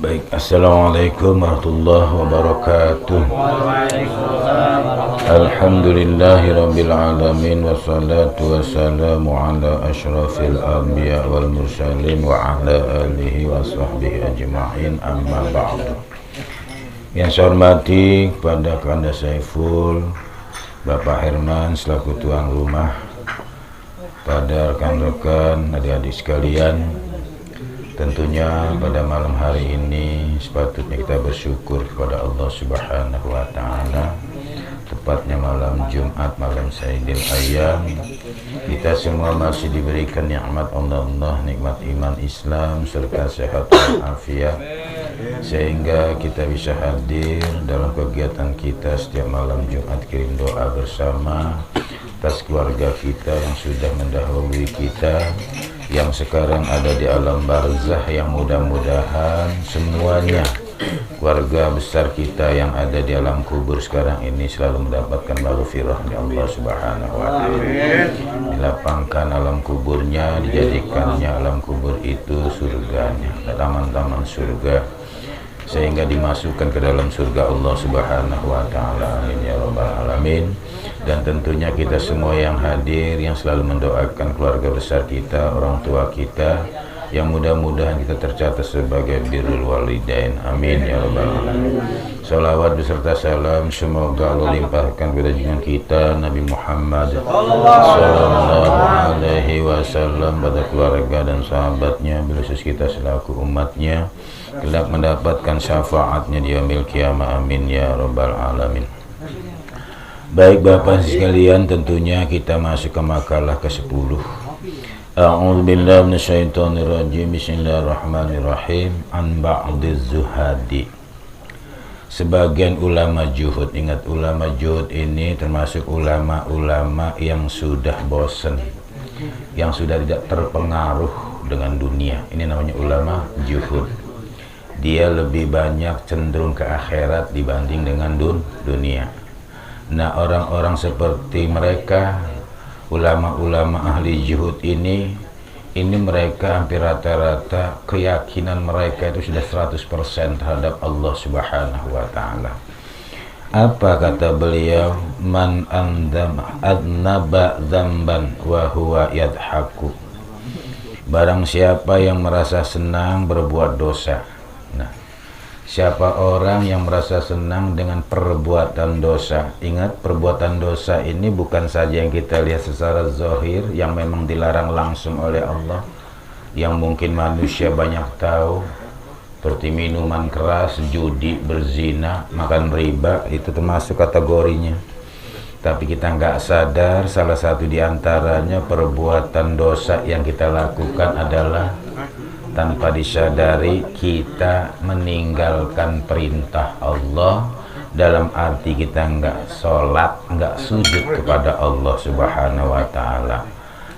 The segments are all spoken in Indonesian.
Baik, assalamualaikum warahmatullahi wabarakatuh. Alhamdulillahirabbil alamin wassalatu wassalamu ala asyrafil anbiya wal mursalin wa ala alihi wa sahbihi ajma'in, amma ba'du. Yang saya hormati kepada Kanda Saiful, Bapak Herman selaku tuan rumah, pada rekan-rekan, adik-adik sekalian. Tentunya pada malam hari ini sepatutnya kita bersyukur kepada Allah Subhanahu wa Ta'ala. Tepatnya malam Jumat, malam Sayyidil Ayyam, kita semua masih diberikan nikmat Allah, nikmat iman Islam serta sehat dan afiat, sehingga kita bisa hadir dalam kegiatan kita setiap malam Jumat, kirim doa bersama atas keluarga kita yang sudah mendahului kita, yang sekarang ada di alam barzah, yang mudah-mudahan semuanya keluarga besar kita yang ada di alam kubur sekarang ini selalu mendapatkan maghfirah dari Allah Subhanahu wa Ta'ala. Dilapangkan alam kuburnya, dijadikannya alam kubur itu surganya, taman-taman surga, sehingga dimasukkan ke dalam surga Allah Subhanahu wa Ta'ala. Amin ya rabbal alamin. Dan tentunya kita semua yang hadir, yang selalu mendoakan keluarga besar kita, orang tua kita, yang mudah-mudahan kita tercatat sebagai birrul walidain. Amin ya rabbal alamin. Salawat beserta salam semoga Allah limpahkan kepada junjungan kita Nabi Muhammad sallallahu alaihi wasallam, pada keluarga dan sahabatnya, khusus kita selaku umatnya, kelak mendapatkan syafaatnya di yaumil qiyamah. Amin ya rabbal alamin. Baik Bapak sekalian, tentunya kita masuk ke makalah ke-10. A'udzubillahi minasyaitonirrajim. Bismillahirrahmanirrahim. An ba'diz zuhadi. Sebagian ulama juhud, ingat ulama juhud ini termasuk ulama-ulama yang sudah bosan, yang sudah tidak terpengaruh dengan dunia. Ini namanya ulama juhud. Dia lebih banyak cenderung ke akhirat dibanding dengan dunia. Nah, orang-orang seperti mereka, ulama-ulama ahli juhud ini mereka hampir rata-rata keyakinan mereka itu sudah 100% terhadap Allah Subhanahu wa Ta'ala. Apa kata beliau? Man adnaba dzamban wa huwa yadhaku. Barang siapa yang merasa senang berbuat dosa. Nah, siapa orang yang merasa senang dengan perbuatan dosa. Ingat, perbuatan dosa ini bukan saja yang kita lihat secara zahir, yang memang dilarang langsung oleh Allah, yang mungkin manusia banyak tahu, seperti minuman keras, judi, berzina, makan riba, itu termasuk kategorinya. Tapi kita nggak sadar salah satu diantaranya perbuatan dosa yang kita lakukan adalah tanpa disadari kita meninggalkan perintah Allah, dalam arti kita nggak sholat, nggak sujud kepada Allah Subhanahu wa Ta'ala.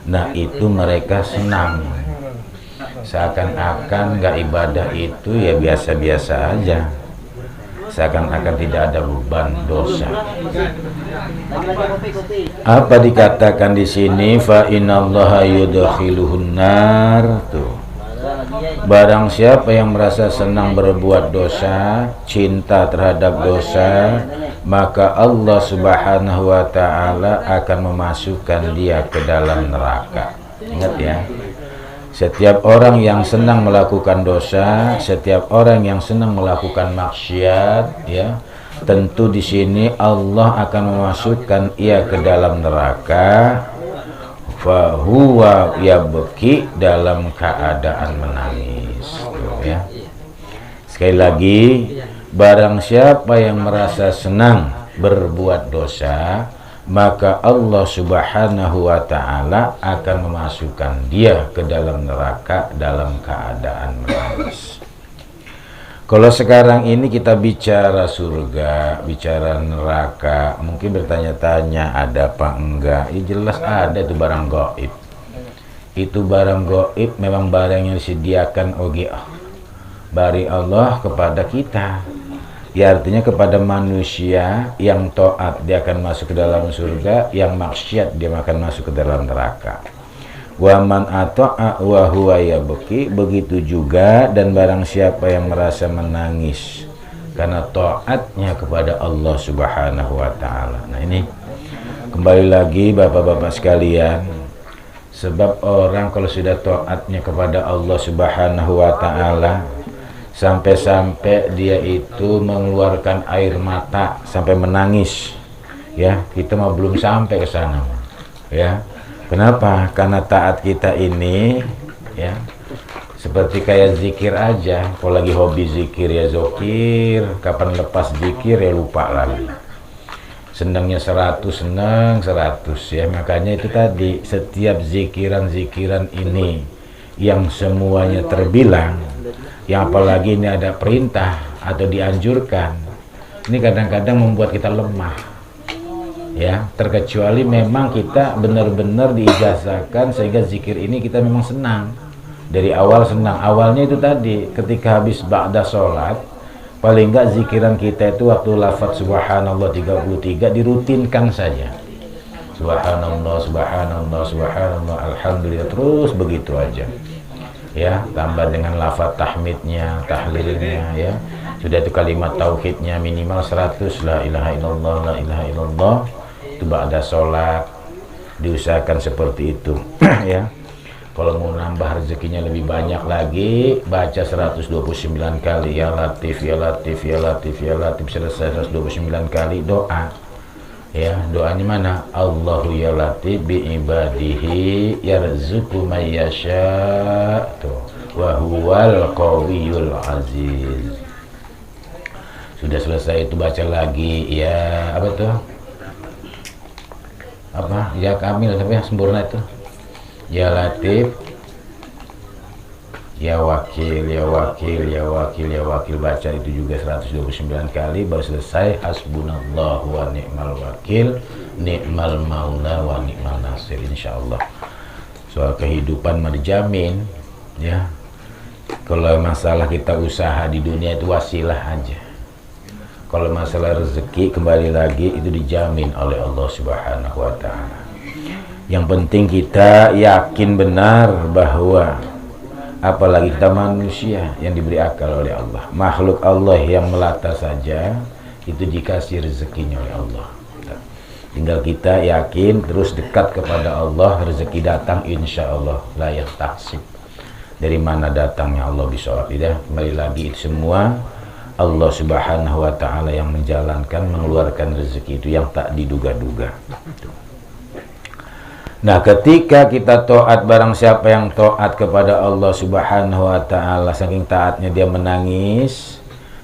Nah, itu mereka senang, seakan-akan nggak ibadah itu ya biasa-biasa aja, seakan-akan tidak ada beban dosa. Apa dikatakan di sini? Fa innallaha yudkhiluhun nar. Tuh, barang siapa yang merasa senang berbuat dosa, cinta terhadap dosa, maka Allah Subhanahu wa Ta'ala akan memasukkan dia ke dalam neraka. Ingat ya, setiap orang yang senang melakukan dosa, setiap orang yang senang melakukan maksiat, ya, tentu di sini Allah akan memasukkan ia ke dalam neraka. Fahuwa yabki, dalam keadaan menangis. Tuh, ya. Sekali lagi, barang siapa yang merasa senang berbuat dosa, maka Allah Subhanahu wa Ta'ala akan memasukkan dia ke dalam neraka dalam keadaan menangis. Kalau sekarang ini kita bicara surga, bicara neraka, mungkin bertanya-tanya ada apa enggak? Ya jelas ada, itu barang gaib. Itu barang gaib, memang barang yang disediakan oleh bari Allah kepada kita. Ya artinya kepada manusia yang taat dia akan masuk ke dalam surga, yang maksiat dia akan masuk ke dalam neraka. Wa man ata'a wa huwa yabki, begitu juga dan barang siapa yang merasa menangis karena taatnya kepada Allah Subhanahu wa taala. Nah, ini kembali lagi Bapak-bapak sekalian, sebab orang kalau sudah taatnya kepada Allah Subhanahu wa taala sampai-sampai dia itu mengeluarkan air mata sampai menangis, ya, kita mah belum sampai ke sana, ya. Kenapa? Karena taat kita ini, ya, seperti kayak zikir aja. Kalau lagi hobi zikir ya zikir, kapan lepas zikir ya lupa lagi. Senangnya 100, senang 100, ya. Makanya itu tadi, setiap zikiran-zikiran ini yang semuanya terbilang, yang apalagi ini ada perintah atau dianjurkan, ini kadang-kadang membuat kita lemah, ya, terkecuali memang kita benar-benar diijazahkan sehingga zikir ini kita memang senang dari awal. Senang awalnya itu tadi, ketika habis ba'da sholat, paling enggak zikiran kita itu waktu lafaz subhanallah 33 dirutinkan saja, subhanallah, subhanallah, subhanallah, alhamdulillah, terus begitu aja, ya, tambah dengan lafaz tahmidnya, tahlilnya, ya, sudah itu kalimat tauhidnya minimal 100, la ilaha illallah, la ilaha illallah. Itu ba'da sholat diusahakan seperti itu. Ya, kalau mau nambah rezekinya lebih banyak lagi, baca 129 kali ya latif, ya latif, ya latif, ya latif, selesai 129 kali doa, ya. Doanya mana? Allahu ya latif bi ibadihi yarzuqu may yasha wa huwal qawiyul aziz. Sudah selesai itu baca lagi, ya, apa tuh? Apa? Ya kamil, tapi yang sempurna itu. Ya Latif, ya Wakil, ya Wakil, ya Wakil, ya Wakil, baca itu juga 129 kali, baru selesai. Hasbunallahu wa ni'mal wakil, ni'mal maula wa ni'mal nasir, insyaallah. Soal kehidupan mah dijamin, ya. Kalau masalah kita usaha di dunia itu wasilah aja. Kalau masalah rezeki kembali lagi itu dijamin oleh Allah Subhanahu wa taala. Yang penting kita yakin benar bahwa apalagi kita manusia yang diberi akal oleh Allah, makhluk Allah yang melata saja itu dikasih rezekinya oleh Allah. Tinggal kita yakin terus dekat kepada Allah, rezeki datang insya Allah, layak taksib. Dari mana datangnya Allah bisa tidak. Kembali lagi itu semua Allah Subhanahu wa taala yang menjalankan, mengeluarkan rezeki itu yang tak diduga-duga. Nah, ketika kita taat, barang siapa yang taat kepada Allah Subhanahu wa taala, saking taatnya dia menangis,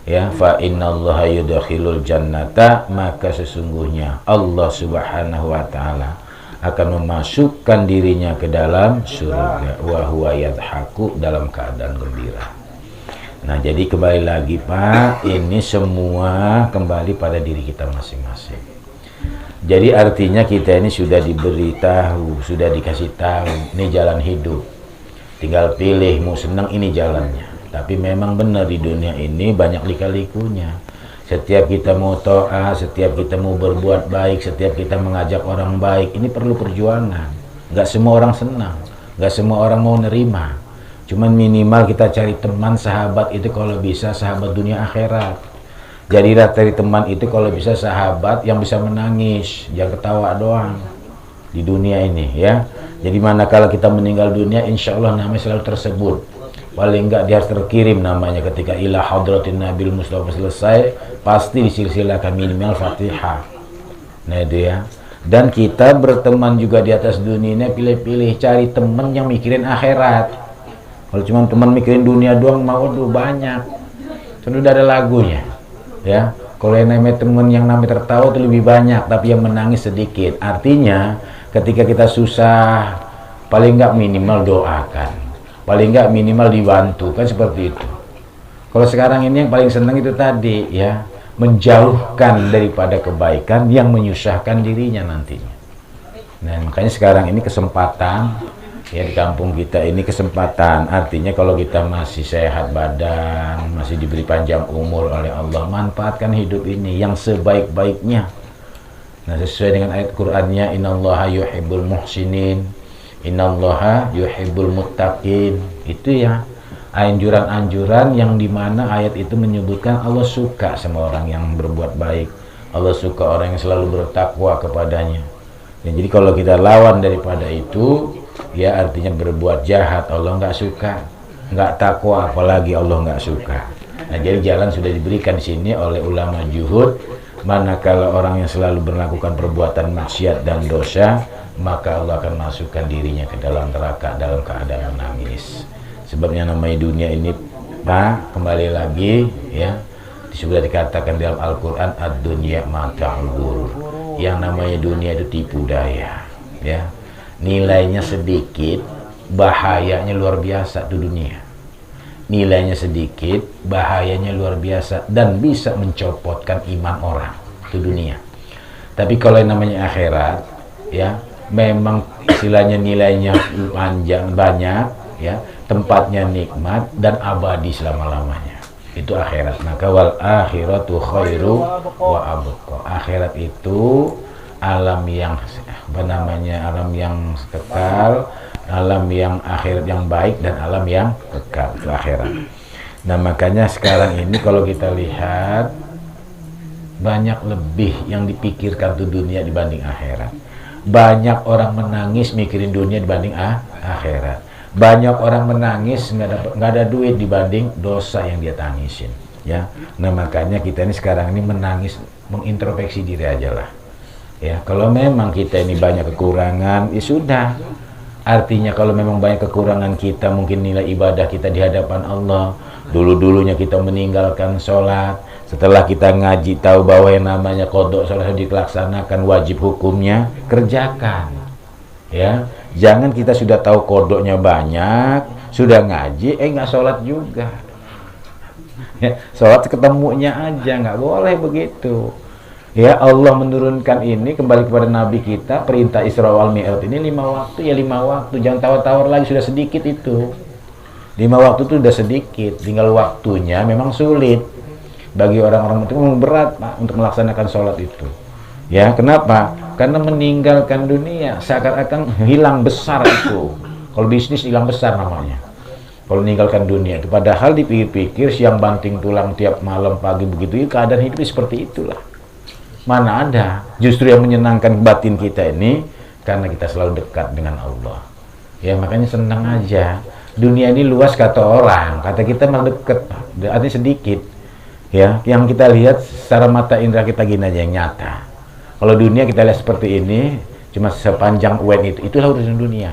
ya, fa innallaha yudkhilul jannata, maka sesungguhnya Allah Subhanahu wa taala akan memasukkan dirinya ke dalam surga, wa huwa yadhaku, dalam keadaan gembira. Nah, jadi kembali lagi Pak, ini semua kembali pada diri kita masing-masing. Jadi artinya kita ini sudah diberitahu, sudah dikasih tahu, ini jalan hidup. Tinggal pilih mau senang, ini jalannya. Tapi memang benar di dunia ini banyak lika-likunya. Setiap kita mau taat, setiap kita mau berbuat baik, setiap kita mengajak orang baik, ini perlu perjuangan. Gak semua orang senang, gak semua orang mau nerima. Cuman minimal kita cari teman, sahabat itu kalau bisa sahabat dunia akhirat. Jadilah cari teman itu kalau bisa sahabat yang bisa menangis, jangan ketawa doang di dunia ini, ya. Jadi manakala kita meninggal dunia, insya Allah namanya selalu tersebut. Paling enggak dia harus terkirim namanya ketika ila hadratin Nabil Mustafa selesai, pasti disilsilakan minimal Fatihah. Nah itu ya. Dan kita berteman juga di atas dunia ini, pilih-pilih cari teman yang mikirin akhirat. Kalau cuma teman mikirin dunia doang, mau banyak. Sudah ada lagunya, ya. Kalau yang namanya teman yang namanya tertawa itu lebih banyak, tapi yang menangis sedikit. Artinya, ketika kita susah, paling nggak minimal doakan, paling nggak minimal dibantu, kan seperti itu. Kalau sekarang ini yang paling senang itu tadi, ya, menjauhkan daripada kebaikan yang menyusahkan dirinya nantinya. Nah, makanya sekarang ini kesempatan. Ya, di kampung kita ini kesempatan, artinya kalau kita masih sehat badan, masih diberi panjang umur oleh Allah, manfaatkan hidup ini yang sebaik-baiknya. Nah, sesuai dengan ayat Qur'annya, innallaha yuhibbul muhsinin, Innallaha yuhibbul muttaqin. Itu ya anjuran-anjuran yang dimana ayat itu menyebutkan Allah suka sama orang yang berbuat baik. Allah suka orang yang selalu bertakwa kepadanya. Ya, jadi kalau kita lawan daripada itu, ya artinya berbuat jahat Allah nggak suka, nggak takwa apalagi Allah nggak suka. Nah, jadi jalan sudah diberikan di sini oleh ulama juhud. Manakala orang yang selalu melakukan perbuatan maksiat dan dosa, maka Allah akan masukkan dirinya ke dalam neraka dalam keadaan menangis. Sebabnya namanya dunia ini, Pak, kembali lagi ya, sudah dikatakan dalam Al-Quran, ad-dunya mata'ul ghurur. Yang namanya dunia itu tipu daya, ya. Nilainya sedikit, bahayanya luar biasa tuh dunia. Nilainya sedikit, bahayanya luar biasa dan bisa mencopotkan iman orang itu dunia. Tapi kalau yang namanya akhirat, ya, memang istilahnya nilainya panjang banyak, ya, tempatnya nikmat dan abadi selama-lamanya. Itu akhirat. Maka wal akhiratu khairu wa abqa. Akhirat itu alam yang alam yang kekal, alam yang akhirat yang baik dan alam yang kekal, itu akhirat. Nah, makanya sekarang ini kalau kita lihat banyak lebih yang dipikirkan tuh dunia dibanding akhirat. Banyak orang menangis mikirin dunia dibanding akhirat. Banyak orang menangis nggak ada duit dibanding dosa yang dia tangisin, ya. Nah, makanya kita ini sekarang ini menangis, mengintrospeksi diri aja lah, ya. Kalau memang kita ini banyak kekurangan, ya sudah. Artinya kalau memang banyak kekurangan kita, mungkin nilai ibadah kita di hadapan Allah, dulu-dulunya kita meninggalkan sholat, setelah kita ngaji tahu bahwa yang namanya qada sholat dilaksanakan, wajib hukumnya kerjakan, ya. Jangan kita sudah tahu kodoknya banyak, sudah ngaji, nggak sholat juga. Ya, sholat ketemunya aja, nggak boleh begitu. Ya, Allah menurunkan ini kembali kepada Nabi kita, perintah Isra wal Mi'raj ini 5 waktu, ya 5 waktu. Jangan tawar-tawar lagi, sudah sedikit itu. 5 waktu itu sudah sedikit, tinggal waktunya memang sulit. Bagi orang-orang itu memang berat, Pak, untuk melaksanakan sholat itu. Ya, kenapa? Karena meninggalkan dunia seakan-akan hilang besar itu. Kalau bisnis hilang besar namanya. Kalau meninggalkan dunia itu, padahal dipikir-pikir siang banting tulang tiap malam pagi begitu, keadaan hidup seperti itulah. Mana ada? Justru yang menyenangkan batin kita ini karena kita selalu dekat dengan Allah. Ya, makanya senang aja. Dunia ini luas kata orang, kata kita malah dekat, artinya sedikit. Ya, yang kita lihat secara mata indera kita gini aja yang nyata. Kalau dunia kita lihat seperti ini, cuma sepanjang UN itulah urusan dunia.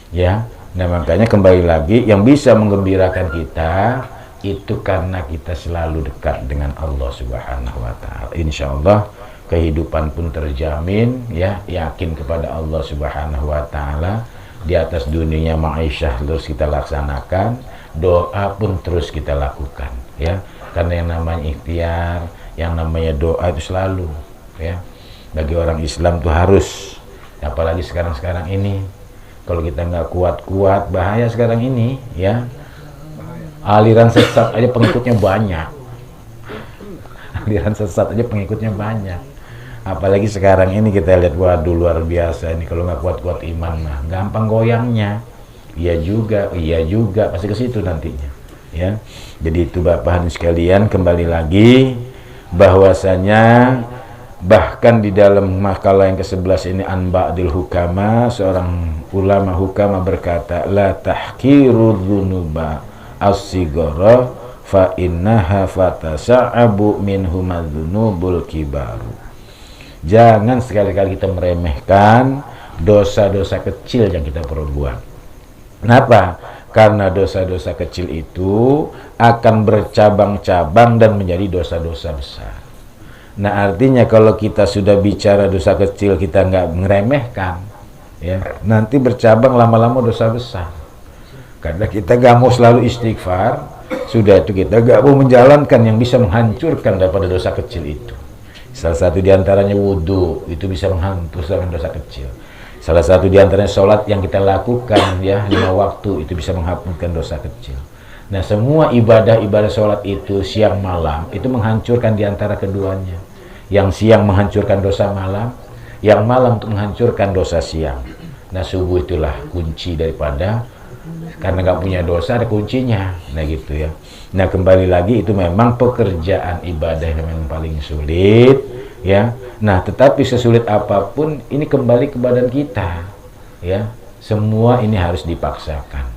Ya, nah makanya kembali lagi, yang bisa menggembirakan kita itu karena kita selalu dekat dengan Allah Subhanahu wa Ta'ala. Insya Allah kehidupan pun terjamin, ya, yakin kepada Allah Subhanahu wa Ta'ala. Di atas dunia ma'isyah terus kita laksanakan, doa pun terus kita lakukan, ya. Karena yang namanya ikhtiar, yang namanya doa itu selalu, ya. Bagi orang Islam tuh harus, apalagi sekarang-sekarang ini, kalau kita nggak kuat-kuat, bahaya sekarang ini, ya. Aliran sesat aja pengikutnya banyak. Aliran sesat aja pengikutnya banyak. Apalagi sekarang ini kita lihat, waduh luar biasa ini, kalau nggak kuat-kuat iman mah gampang goyangnya. Iya juga, pasti ke situ nantinya, ya. Jadi itu Bapak Ibu sekalian, kembali lagi bahwasanya bahkan di dalam makalah yang ke-11 ini, an ba'dil hukama, seorang ulama hukama berkata, la tahkiru dzunuba as-sigara fa innaha fatasa'abu minhum adzunubul kibaru. Jangan sekali-kali kita meremehkan dosa-dosa kecil yang kita perbuat. Kenapa? Karena dosa-dosa kecil itu akan bercabang-cabang dan menjadi dosa-dosa besar. Nah, artinya kalau kita sudah bicara dosa kecil, kita nggak meremehkan, ya, nanti bercabang lama-lama dosa besar. Karena kita nggak mau selalu istighfar, sudah itu kita nggak mau menjalankan yang bisa menghancurkan daripada dosa kecil itu. Salah satu diantaranya wudhu, itu bisa menghancurkan dosa kecil. Salah satu diantaranya sholat yang kita lakukan, ya, 5 waktu, itu bisa menghapuskan dosa kecil. Nah, semua ibadah-ibadah sholat itu siang malam itu menghancurkan diantara keduanya. Yang siang menghancurkan dosa malam, yang malam untuk menghancurkan dosa siang. Nah subuh itulah kunci daripada, karena nggak punya dosa ada kuncinya. Nah gitu ya. Nah kembali lagi itu memang pekerjaan ibadah yang memang paling sulit ya. Nah tetapi sesulit apapun ini kembali ke badan kita ya. Semua ini harus dipaksakan.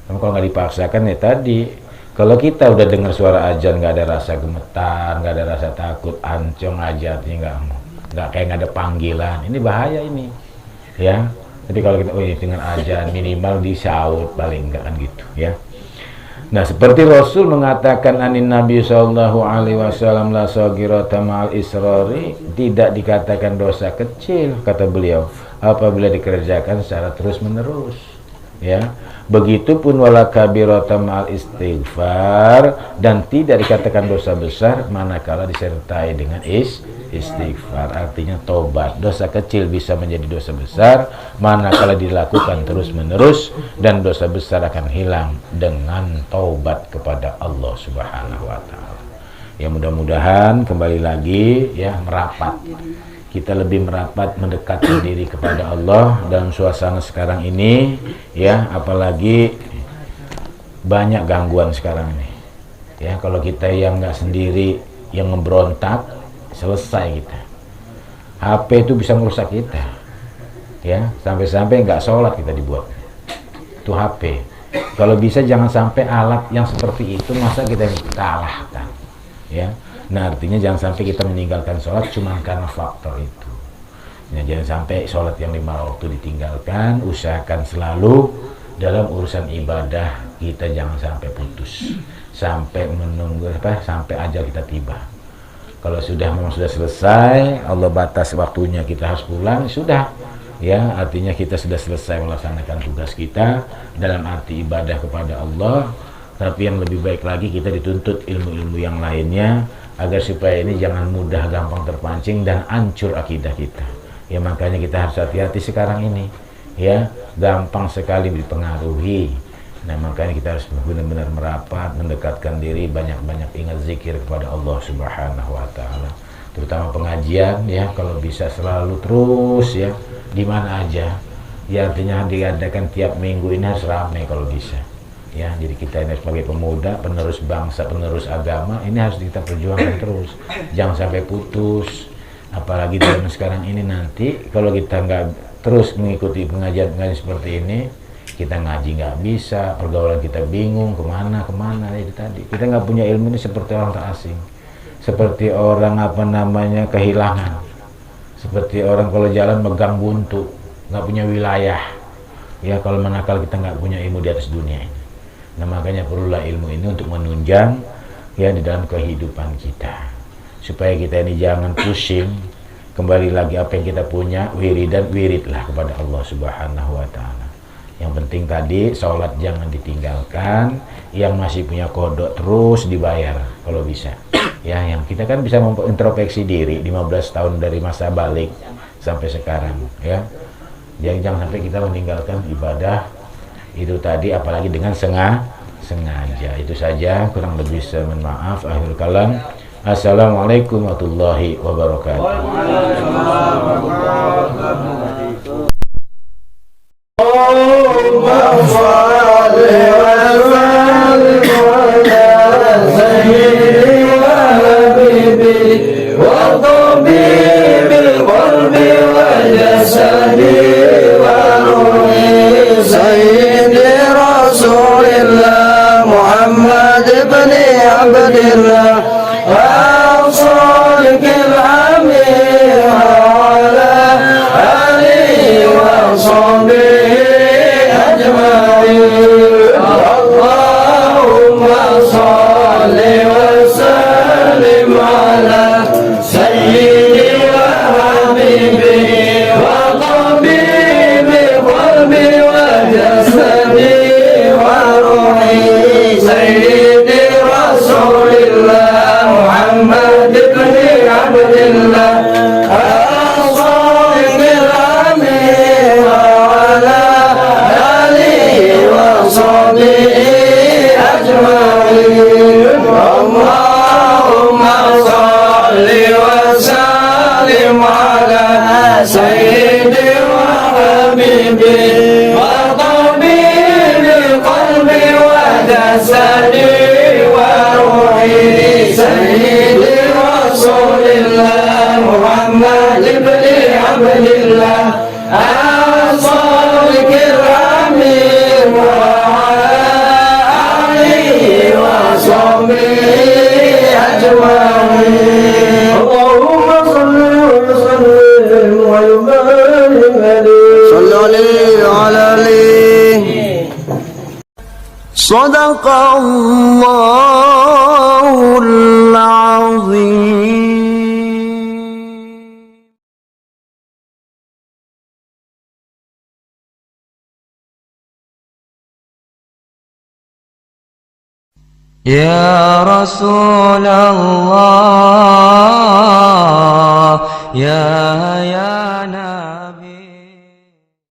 Kalau nggak dipaksakan ya tadi, kalau kita udah dengar suara azan nggak ada rasa gemetar, nggak ada rasa takut, ancong aja artinya nggak kayak nggak ada panggilan, ini bahaya ini ya. Tapi kalau kita dengan azan minimal disaut paling enggak kan gitu ya. Nah seperti Rasul mengatakan anin Nabi Sallallahu Alaihi Wasallam la saghirata ma'al israri, tidak dikatakan dosa kecil kata beliau apabila dikerjakan secara terus menerus ya. Begitupun wala kabirata ma'al istighfar, dan tidak dikatakan dosa besar manakala disertai dengan istighfar, artinya tobat. Dosa kecil bisa menjadi dosa besar manakala dilakukan terus menerus, dan dosa besar akan hilang dengan taubat kepada Allah Subhanahu wa taala. Ya mudah-mudahan kembali lagi ya merapat, kita lebih merapat mendekatkan diri kepada Allah dalam suasana sekarang ini ya, apalagi banyak gangguan sekarang ini ya. Kalau kita yang nggak sendiri yang ngeberontak, selesai kita. HP itu bisa merusak kita ya, sampai-sampai nggak sholat kita dibuat itu HP. Kalau bisa jangan sampai alat yang seperti itu masa kita kalahkan ya. Nah artinya jangan sampai kita meninggalkan sholat cuma karena faktor itu. Nah, jangan sampai sholat yang 5 waktu ditinggalkan. Usahakan selalu dalam urusan ibadah kita jangan sampai putus, sampai menunggu sampai ajal kita tiba. Kalau memang sudah selesai, Allah batas waktunya kita harus pulang, sudah ya, artinya kita sudah selesai melaksanakan tugas kita dalam arti ibadah kepada Allah. Tapi yang lebih baik lagi kita dituntut ilmu-ilmu yang lainnya agar supaya ini jangan mudah gampang terpancing dan hancur akidah kita ya. Makanya kita harus hati-hati sekarang ini ya, gampang sekali dipengaruhi. Nah makanya kita harus benar-benar merapat, mendekatkan diri, banyak-banyak ingat zikir kepada Allah Subhanahu wa taala, terutama pengajian ya. Kalau bisa selalu terus ya, di mana aja ya, artinya diadakan tiap minggu ini harus ramai kalau bisa ya. Jadi kita ini sebagai pemuda, penerus bangsa, penerus agama, ini harus kita perjuangkan terus, jangan sampai putus. Apalagi dalam sekarang ini nanti kalau kita nggak terus mengikuti pengajian-pengajian seperti ini, kita ngaji nggak bisa, pergaulan kita bingung kemana itu tadi. Kita nggak punya ilmu ini seperti orang tak asing, seperti orang kehilangan, seperti orang kalau jalan megang buntu, nggak punya wilayah ya. Kalau manakala kita nggak punya ilmu di atas dunia ini. Nah makanya perlulah ilmu ini untuk menunjang ya di dalam kehidupan kita, supaya kita ini jangan pusing. Kembali lagi apa yang kita punya, wiridlah kepada Allah Subhanahu wa taala. Yang penting tadi sholat jangan ditinggalkan, yang masih punya kodok terus dibayar kalau bisa ya. Yang kita kan bisa introspeksi diri 15 tahun dari masa balik sampai sekarang ya. Jangan sampai kita meninggalkan ibadah itu tadi, apalagi dengan sengaja. Itu saja, kurang lebih saya mohon maaf. Akhir kalam, assalamualaikum warahmatullahi wabarakatuh. Sayyidi wa habibi جسدي وروحي سيدي رسول الله محمد بن عبد الله الصادق الأمين وعلى آله وصحبه أجمعين. اللهم صل وسلم وبارك عليه صلى عليه وعلى آله. صدق الله العظيم. يا رسول الله يا نبي